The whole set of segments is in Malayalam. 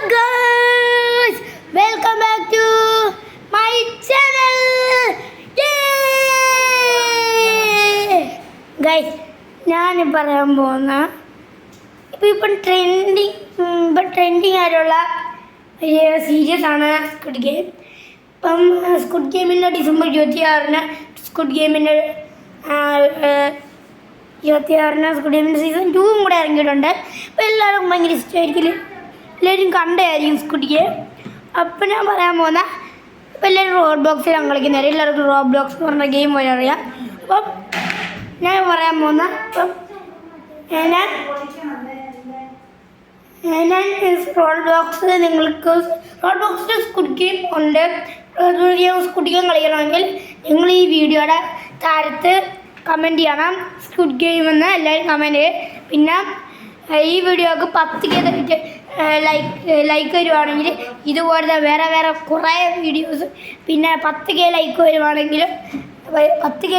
guys, welcome back to my channel. Guys, ഞാൻ പറയാൻ പോകുന്ന ഇപ്പം ട്രെൻഡിങ് ആയിട്ടുള്ള ഒരു സീരീസ് ആണ് സ്ക്വിഡ് ഗെയിം. ഇപ്പം സ്ക്വിഡ് ഗെയിമിൻ്റെ ഡിസംബർ 26-ന് സ്ക്വിഡ് ഗെയിമിൻ്റെ സ്ക്വിഡ് ഗെയിമിൻ്റെ സീസൺ 2 കൂടെ ഇറങ്ങിയിട്ടുണ്ട്. അപ്പോൾ എല്ലാവർക്കും ഭയങ്കര ഇഷ്ടമായിരിക്കും, എല്ലാവരും കണ്ടായിരിക്കും സ്ക്വിഡ് ഗെയിം. അപ്പം ഞാൻ പറയാൻ പോകുന്ന ഇപ്പം എല്ലാവരും റോഡ് ബോക്സിലാണ് കളിക്കുന്നത്. എല്ലാവർക്കും റോഡ് ബോക്സ് എന്ന് പറഞ്ഞ ഗെയിം പോലെ അറിയാം. അപ്പം ഞാൻ പറയാൻ പോകുന്ന ഇപ്പം ഞാൻ റോഡ് ബോക്സ് നിങ്ങൾക്ക് റോഡ് ബോക്സിൽ സ്ക്വിഡ് ഗെയിം ഉണ്ട്. സ്ക്വിഡ് ഗെയിം കളിക്കണമെങ്കിൽ നിങ്ങൾ ഈ വീഡിയോയുടെ താഴത്ത് കമൻറ്റ് ചെയ്യണം സ്ക്വിഡ് ഗെയിം എന്ന് എല്ലാവരും കമൻറ്റ് ചെയ്യും. പിന്നെ ഈ വീഡിയോക്ക് 10K ലൈക്ക് വരുവാണെങ്കിൽ ഇതുപോലത്തെ വേറെ കുറേ വീഡിയോസ്, പിന്നെ 10K ലൈക്ക് തരുവാണെങ്കിലും 10K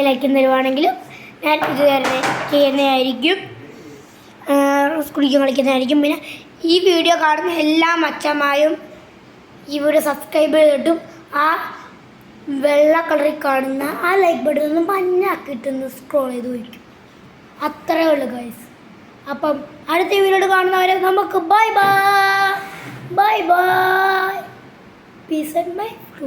ലൈക്ക് തരുവാണെങ്കിലും ഞാൻ ഇത് ചെയ്യുന്നതായിരിക്കും, സ്ക്വിഡ് ഗെയിം കളിക്കുന്നതായിരിക്കും. പിന്നെ ഈ വീഡിയോ കാണുന്ന എല്ലാ മച്ചന്മാരും ഈ വീഡിയോ സബ്സ്ക്രൈബ് ചെയ്തിട്ടും ആ വെള്ള കളറിൽ കാണുന്ന ആ ലൈക്ക് ബട്ടൺ ഒന്ന് മഞ്ഞാക്കിയിട്ടൊന്ന് സ്ക്രോൾ ചെയ്ത് വയ്ക്കും. അത്രയേ ഉള്ളൂ ഗൈസ്. അപ്പം അടുത്ത വീഡിയോ കാണുന്നവരെ നമുക്ക് bye bye. Peace and by.